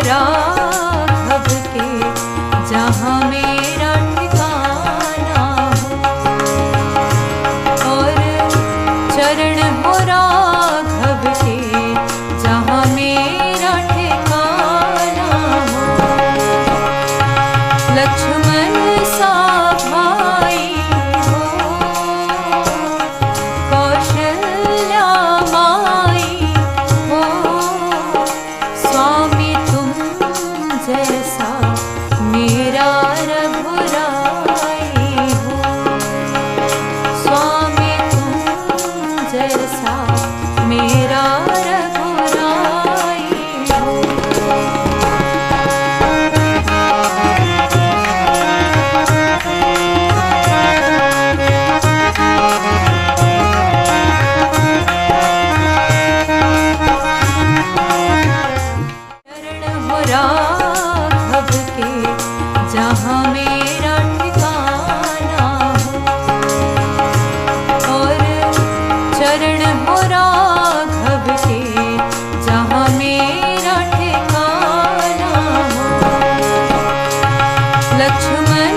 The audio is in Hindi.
राघव के, जहाँ मेरा ठिकाना हो। और चरण हो राघव के, जहाँ मेरा ठिकाना हो। लक्ष्मण सा भाई हो, कौशल्या माई हो, स्वामी तुम जैसा मेरा रघुराई हो। स्वामी तुम जैसा मेरा रघुराई हो। चरण हो राघव के, जहाँ मेरा ठिकाना हो। और चरण हो राघव के, जहाँ मेरा ठिकाना हो। लक्ष्मण